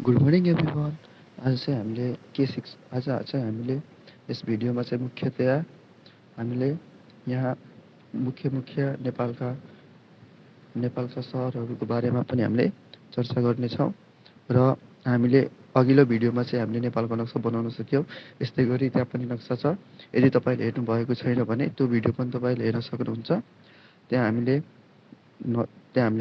Good morning everyone. आज चाहिँ हामीले के सिक्स आज चाहिँ हामीले यस भिडियोमा चाहिँ मुख्यतया हामीले यहाँ मुख्य मुख्य नेपालका सहरहरूको बारेमा पनि हामीले चर्चा गर्नेछौँ र हामीले अघिल्लो भिडियोमा चाहिँ हामीले नेपालको नक्सा बनाउन सक्यौँ। यस्तै गरी त्यहाँ पनि नक्सा छ। यदि तपाईँले हेर्नुभएको छैन भने त्यो भिडियो पनि तपाईँले हेर्न सक्नुहुन्छ। त्यहाँ हामीले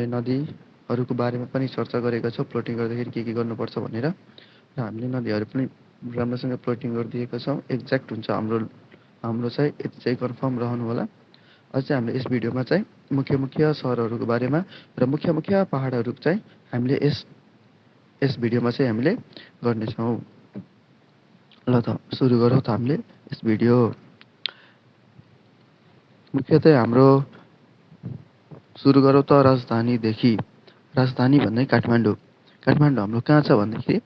नदीहरूको बारेमा पनि चर्चा गरेका छौँ, प्लटिङ गर्दाखेरि के गर्नुपर्छ भनेर। र हामीले नदीहरू पनि राम्रोसँग प्लटिङ गरिदिएका छौँ। एक्ज्याक्ट हुन्छ हाम्रो चाहिँ यति चाहिँ कन्फर्म रहनु होला। अझ चाहिँ हामीले यस भिडियोमा चाहिँ मुख्य मुख्य सहरहरूको बारेमा र मुख्य मुख्य पहाडहरू चाहिँ हामीले यस भिडियोमा चाहिँ हामीले गर्नेछौँ। ल त सुरु गरौँ त हामीले यस भिडियो। मुख्यतया हाम्रो सुरु गरौँ त राजधानीदेखि। राजधानी भन्दै काठमाडौँ। काठमाडौँ हाम्रो कहाँ छ भन्दाखेरि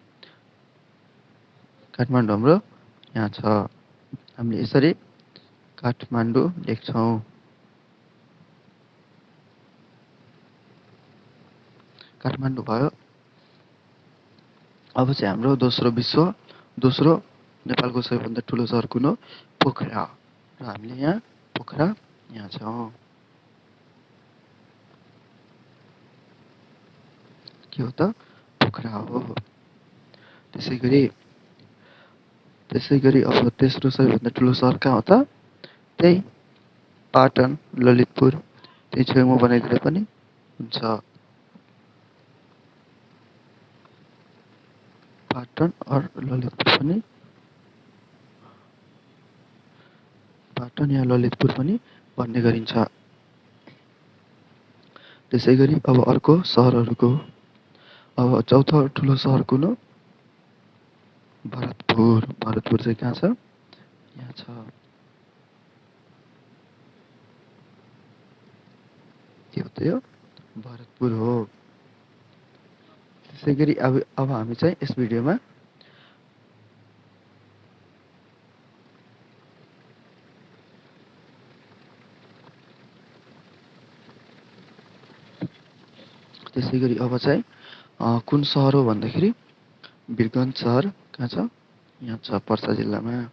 काठमाडौँ हाम्रो यहाँ छ। हामीले यसरी काठमाडौँ लेख्छौँ। काठमाडौँ भयो। अब चाहिँ हाम्रो दोस्रो नेपालको सबैभन्दा ठुलो सहर कुन हो? पोखरा। र हामीले यहाँ पोखरा यहाँ छौँ। के हो त? पोखरा हो। त्यसै गरी अब तेस्रो सबैभन्दा ठुलो सहर कहाँ हो त? त्यही पाटन, ललितपुर। त्यही छेउमा बनाइदिँदा पनि हुन्छ। पाटन या ललितपुर पनि भन्ने गरिन्छ। त्यसै गरी अब अर्को सहरहरूको अब चौथो ठुलो सहर कुन हो? भरतपुर। भरतपुर चाहिँ कहाँ छ? यहाँ छ। के हो त यो? भरतपुर हो। त्यसै गरी अब हामी चाहिँ यस भिडियोमा त्यसै गरी अब चाहिँ कुन सहर हो भन्दाखेरि वीरगञ्ज सहर कहाँ छ? यहाँ छ, पर्सा जिल्लामा।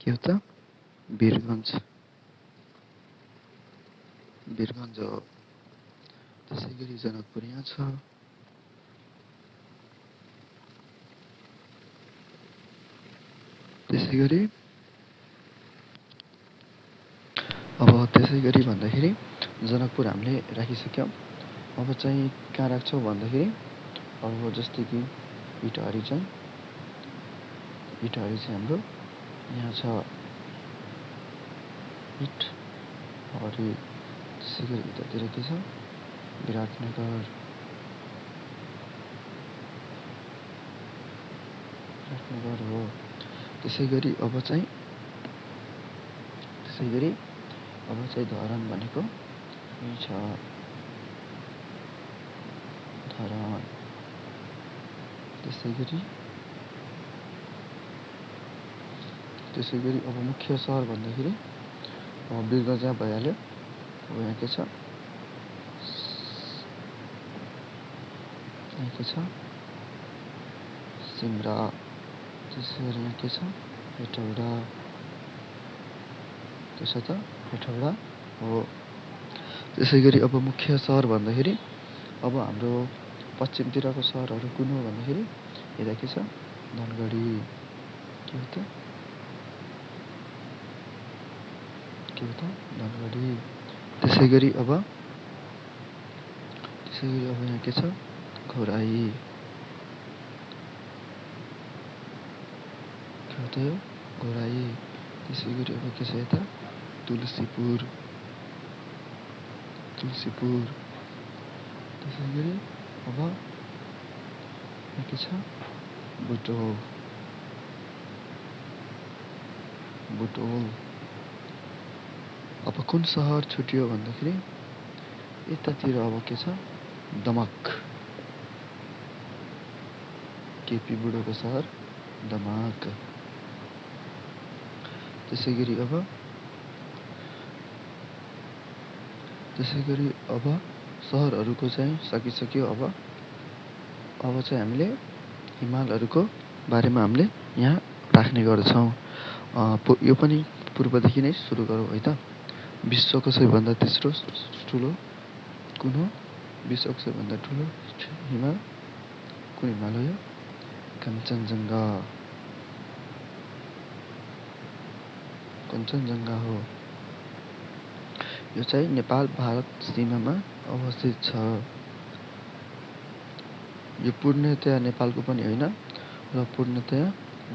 के हो त? वीरगञ्ज हो। त्यसै गरी जनकपुर यहाँ छ। त्यसै गरी भन्दाखेरि जनकपुर हामीले राखिसक्यौँ। अब चाहिँ कहाँ राख्छौँ भन्दाखेरि अब जस्तै कि इटहरी चाहिँ हाम्रो यहाँ छ। इटहरी। त्यसै गरी यतातिर के छ? विराटनगर हो। त्यसै गरी अब चाहिँ धरान भनेको यही छ। धरान। त्यसै गरी अब मुख्य सहर भन्दाखेरि वीरगञ्ज यहाँ भइहाल्यो। अब यहाँ के छ? सिमरा। त्यसै गरी यहाँ के छ? हेटौडा। त्यसो त हेटौडा हो। त्यसै गरी अब मुख्य सहर भन्दाखेरि अब हाम्रो पश्चिमतिरको सहरहरू कुन हो भन्दाखेरि यता के छ? धनगढी। के हो त? धनगढी। त्यसै गरी अब यहाँ के छ? घौराही। के हो त यो? घौराही। त्यसै गरी अब के छ यता? तुलसीपुर। त्यसै गरी अब यहाँ के छ? बुटोल। अब कुन सहर छुट्यो भन्दाखेरि यतातिर अब के छ? दमक। केपी बुढोको सहर दमक। त्यसै गरी अब सहरहरूको चाहिँ सकिसक्यो। अब चाहिँ हामीले हिमालहरूको बारेमा हामीले यहाँ राख्ने गर्दछौँ। यो पनि पूर्वदेखि नै सुरु गरौँ है त। विश्वको सबैभन्दा तेस्रो ठुलो कुन हो? विश्वको सबैभन्दा ठुलो हिमाल कुन हिमाल हो? यो कञ्चनजङ्घा। कञ्चनजङ्घा हो। यो चाहिँ नेपाल भारत सीमामा अवस्थित छ। यो पूर्णतया नेपालको पनि होइन र पूर्णतया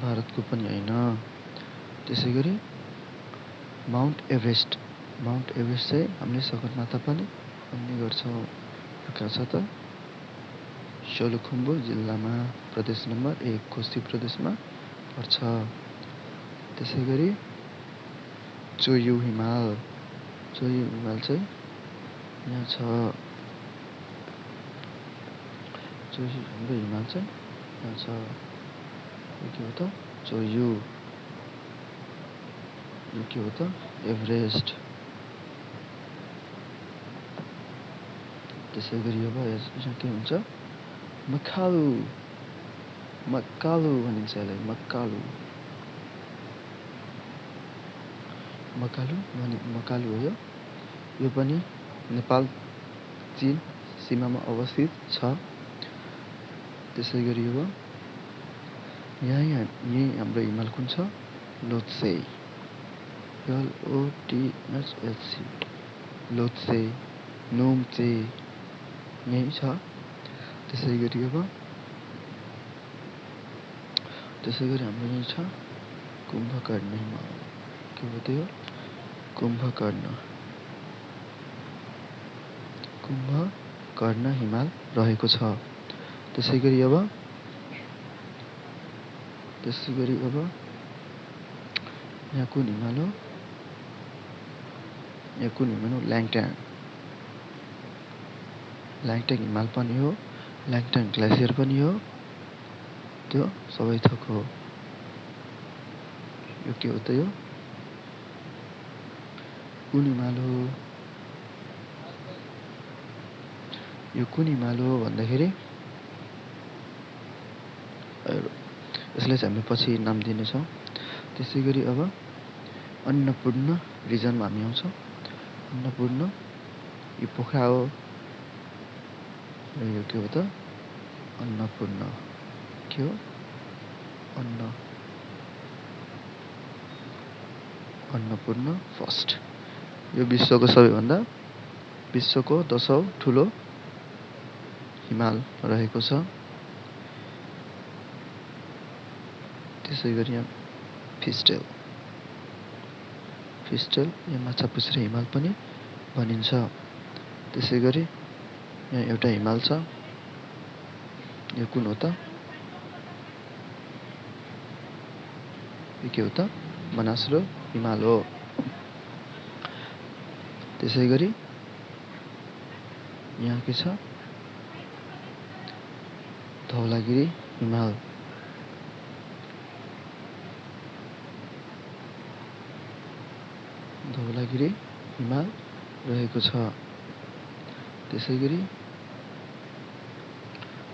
भारतको पनि होइन। त्यसै गरी माउन्ट एभरेस्ट चाहिँ हामीले सगरमाथा पनि भन्ने गर्छौँ। कहाँ छ त? सोलुखुम्बु जिल्लामा प्रदेश नम्बर 1 कोशी प्रदेशमा पर्छ। त्यसै गरी चोयु हिमाल चाहिँ यहाँ छ। हाम्रो हिमाल चाहिँ यहाँ छ। यो के हो त? चोयु। यो के हो त? एभरेस्ट। त्यसै गरी अब यहाँ के हुन्छ? मकालु भनिन्छ यसलाई। मकालु हो यो। यो पनि नेपाल चीन सीमामा अवस्थित छ। त्यसै गरी अब यही हाम्रो हिमाल कुन छ? लोत्से। LOTHSE। लोत्से, नोम्चे यही छ। त्यसै गरी हाम्रो यही छ कुम्भकर्ण हिमाल। के हो त्यो? कुम्भकर्ण हिमाल रहेको छ। त्यसै गरी अब यहाँ कुन हिमाल हो? ल्याङ्टाङ हिमाल पनि हो। ल्याङ्टाङ ग्लेसियर पनि हो। त्यो सबै थोक हो। यो के हो त? यो कुन हिमाल हो? यो कुन हिमाल हो भन्दाखेरि यसलाई चाहिँ हामी पछि नाम दिनेछौँ। त्यसै गरी अब अन्नपूर्ण रिजनमा हामी आउँछौँ। अन्नपूर्ण यो पोखरा हो। र यो के हो त? अन्नपूर्ण। के हो? अन्नपूर्ण फर्स्ट। यो विश्वको 10औं ठुलो हिमाल रहेको छ। त्यसै गरी यहाँ फिस्टेल या माछापुच्छ्रे हिमाल पनि भनिन्छ। त्यसै गरी यहाँ एउटा हिमाल छ। यो कुन हो त? यो के हो त? मनासलो हिमाल हो। त्यसै गरी यहाँ के छ? धौलागिरी हिमाल। रहेको छ। त्यसै गरी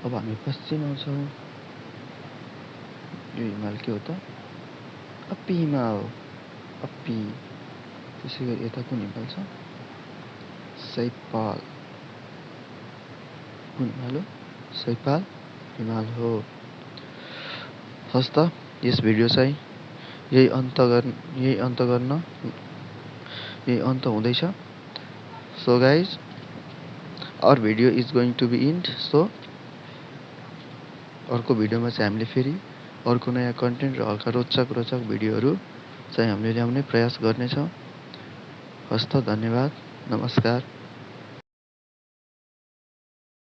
अब हामी पश्चिम आउँछौँ। यो हिमाल के हो त? अप्पी हिमाल। त्यसै गरी यता कुन हिमाल छ? सैपाल। कुन हिमाल हो? सैपाल हिमाल हो। हस् त, यस भिडियो चाहिँ यही अन्त हुँदैछ। So guys, our video is going to be end. So अर्को भिडियोमा चाहिँ हामीले फेरि अर्को नयाँ कन्टेन्ट र हल्का रोचक भिडियोहरू चाहिँ हामीले ल्याउने प्रयास गर्नेछौँ। हस्त, धन्यवाद, नमस्कार।